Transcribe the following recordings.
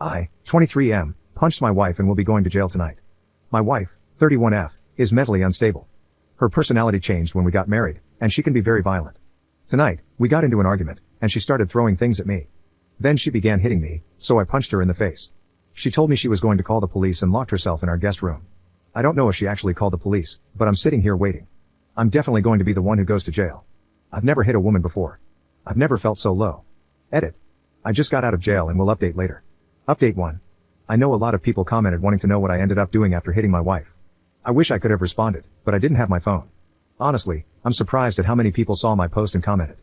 I, 23M, punched my wife and will be going to jail tonight. My wife, 31F, is mentally unstable. Her personality changed when we got married, and she can be very violent. Tonight, we got into an argument, and she started throwing things at me. Then she began hitting me, so I punched her in the face. She told me she was going to call the police and locked herself in our guest room. I don't know if she actually called the police, but I'm sitting here waiting. I'm definitely going to be the one who goes to jail. I've never hit a woman before. I've never felt so low. Edit. I just got out of jail and will update later. Update 1. I know a lot of people commented wanting to know what I ended up doing after hitting my wife. I wish I could have responded, but I didn't have my phone. Honestly, I'm surprised at how many people saw my post and commented.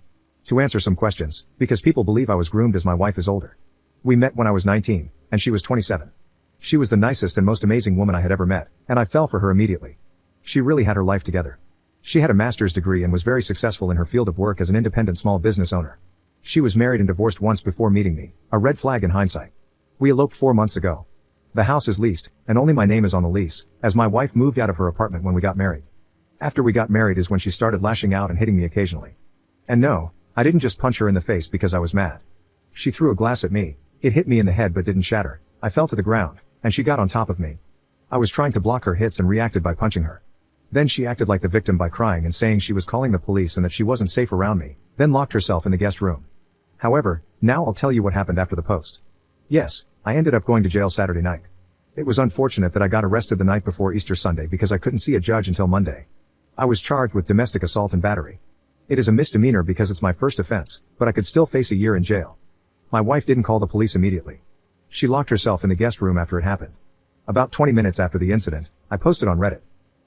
To answer some questions, because people believe I was groomed as my wife is older. We met when I was 19, and she was 27. She was the nicest and most amazing woman I had ever met, and I fell for her immediately. She really had her life together. She had a master's degree and was very successful in her field of work as an independent small business owner. She was married and divorced once before meeting me, a red flag in hindsight. We eloped 4 months ago. The house is leased, and only my name is on the lease, as my wife moved out of her apartment when we got married. After we got married is when she started lashing out and hitting me occasionally. And no, I didn't just punch her in the face because I was mad. She threw a glass at me, it hit me in the head but didn't shatter, I fell to the ground, and she got on top of me. I was trying to block her hits and reacted by punching her. Then she acted like the victim by crying and saying she was calling the police and that she wasn't safe around me, then locked herself in the guest room. However, now I'll tell you what happened after the post. Yes, I ended up going to jail Saturday night. It was unfortunate that I got arrested the night before Easter Sunday because I couldn't see a judge until Monday. I was charged with domestic assault and battery. It is a misdemeanor because it's my first offense, but I could still face a year in jail. My wife didn't call the police immediately. She locked herself in the guest room after it happened. About 20 minutes after the incident, I posted on Reddit.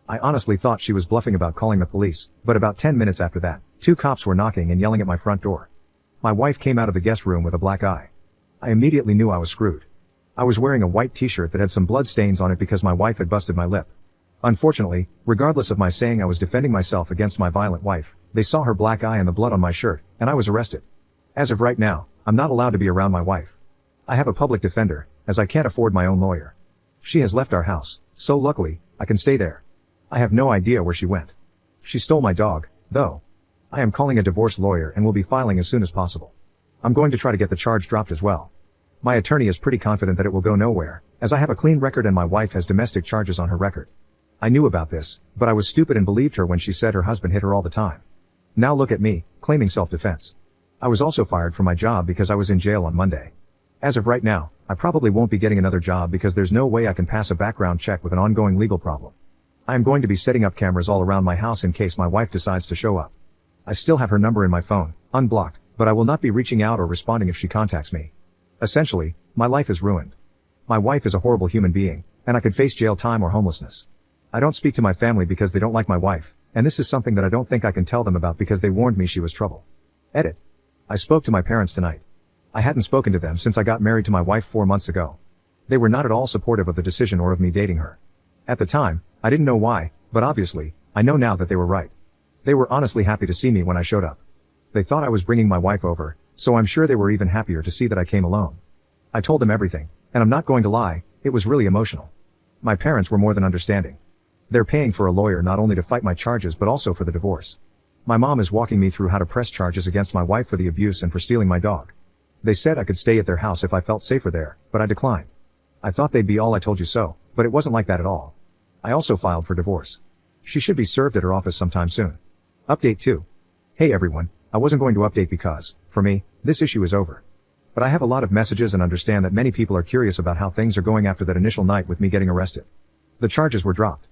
I honestly thought she was bluffing about calling the police, but about 10 minutes after that, 2 cops were knocking and yelling at my front door. My wife came out of the guest room with a black eye. I immediately knew I was screwed. I was wearing a white t-shirt that had some blood stains on it because my wife had busted my lip. Unfortunately, regardless of my saying I was defending myself against my violent wife, they saw her black eye and the blood on my shirt, and I was arrested. As of right now, I'm not allowed to be around my wife. I have a public defender, as I can't afford my own lawyer. She has left our house, so luckily, I can stay there. I have no idea where she went. She stole my dog, though. I am calling a divorce lawyer and will be filing as soon as possible. I'm going to try to get the charge dropped as well. My attorney is pretty confident that it will go nowhere, as I have a clean record and my wife has domestic charges on her record. I knew about this, but I was stupid and believed her when she said her husband hit her all the time. Now look at me, claiming self-defense. I was also fired from my job because I was in jail on Monday. As of right now, I probably won't be getting another job because there's no way I can pass a background check with an ongoing legal problem. I am going to be setting up cameras all around my house in case my wife decides to show up. I still have her number in my phone, unblocked, but I will not be reaching out or responding if she contacts me. Essentially, my life is ruined. My wife is a horrible human being, and I could face jail time or homelessness. I don't speak to my family because they don't like my wife, and this is something that I don't think I can tell them about because they warned me she was trouble. Edit. I spoke to my parents tonight. I hadn't spoken to them since I got married to my wife 4 months ago. They were not at all supportive of the decision or of me dating her. At the time, I didn't know why, but obviously, I know now that they were right. They were honestly happy to see me when I showed up. They thought I was bringing my wife over, so I'm sure they were even happier to see that I came alone. I told them everything, and I'm not going to lie, it was really emotional. My parents were more than understanding. They're paying for a lawyer not only to fight my charges but also for the divorce. My mom is walking me through how to press charges against my wife for the abuse and for stealing my dog. They said I could stay at their house if I felt safer there, but I declined. I thought they'd be all I told you so, but it wasn't like that at all. I also filed for divorce. She should be served at her office sometime soon. Update 2. Hey everyone, I wasn't going to update because, for me, this issue is over. But I have a lot of messages and understand that many people are curious about how things are going after that initial night with me getting arrested. The charges were dropped.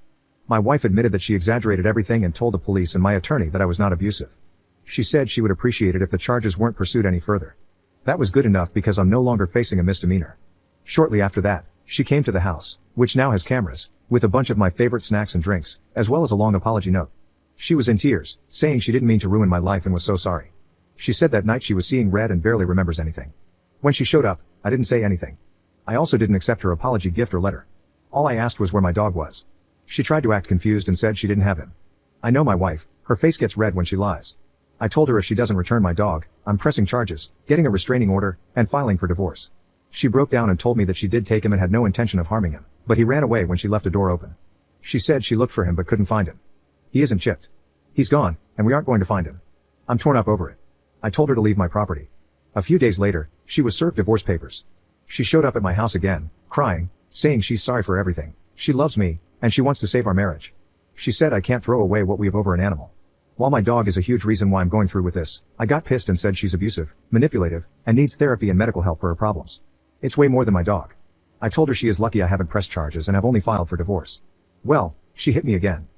My wife admitted that she exaggerated everything and told the police and my attorney that I was not abusive. She said she would appreciate it if the charges weren't pursued any further. That was good enough because I'm no longer facing a misdemeanor. Shortly after that, she came to the house, which now has cameras, with a bunch of my favorite snacks and drinks, as well as a long apology note. She was in tears, saying she didn't mean to ruin my life and was so sorry. She said that night she was seeing red and barely remembers anything. When she showed up, I didn't say anything. I also didn't accept her apology gift or letter. All I asked was where my dog was. She tried to act confused and said she didn't have him. I know my wife, her face gets red when she lies. I told her if she doesn't return my dog, I'm pressing charges, getting a restraining order, and filing for divorce. She broke down and told me that she did take him and had no intention of harming him, but he ran away when she left a door open. She said she looked for him but couldn't find him. He isn't chipped. He's gone, and we aren't going to find him. I'm torn up over it. I told her to leave my property. A few days later, she was served divorce papers. She showed up at my house again, crying, saying she's sorry for everything. She loves me, and she wants to save our marriage. She said I can't throw away what we have over an animal. While my dog is a huge reason why I'm going through with this, I got pissed and said she's abusive, manipulative, and needs therapy and medical help for her problems. It's way more than my dog. I told her she is lucky I haven't pressed charges and have only filed for divorce. Well, she hit me again.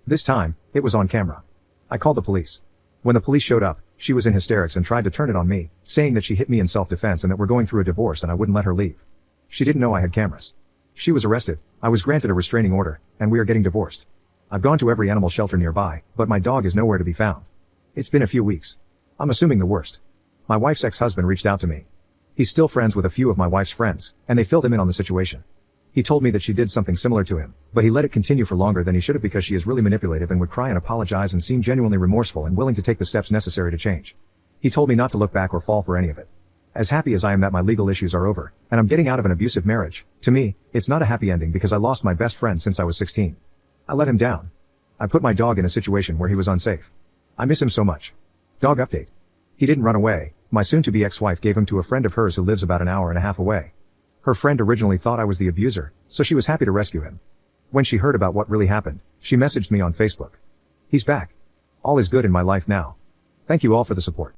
This time, it was on camera. I called the police. When the police showed up, she was in hysterics and tried to turn it on me, saying that she hit me in self-defense and that we're going through a divorce and I wouldn't let her leave. She didn't know I had cameras. She was arrested, I was granted a restraining order, and we are getting divorced. I've gone to every animal shelter nearby, but my dog is nowhere to be found. It's been a few weeks. I'm assuming the worst. My wife's ex-husband reached out to me. He's still friends with a few of my wife's friends, and they filled him in on the situation. He told me that she did something similar to him, but he let it continue for longer than he should have because she is really manipulative and would cry and apologize and seem genuinely remorseful and willing to take the steps necessary to change. He told me not to look back or fall for any of it. As happy as I am that my legal issues are over, and I'm getting out of an abusive marriage, to me, it's not a happy ending because I lost my best friend since I was 16. I let him down. I put my dog in a situation where he was unsafe. I miss him so much. Dog update. He didn't run away. My soon-to-be ex-wife gave him to a friend of hers who lives about an hour and a half away. Her friend originally thought I was the abuser, so she was happy to rescue him. When she heard about what really happened, she messaged me on Facebook. He's back. All is good in my life now. Thank you all for the support.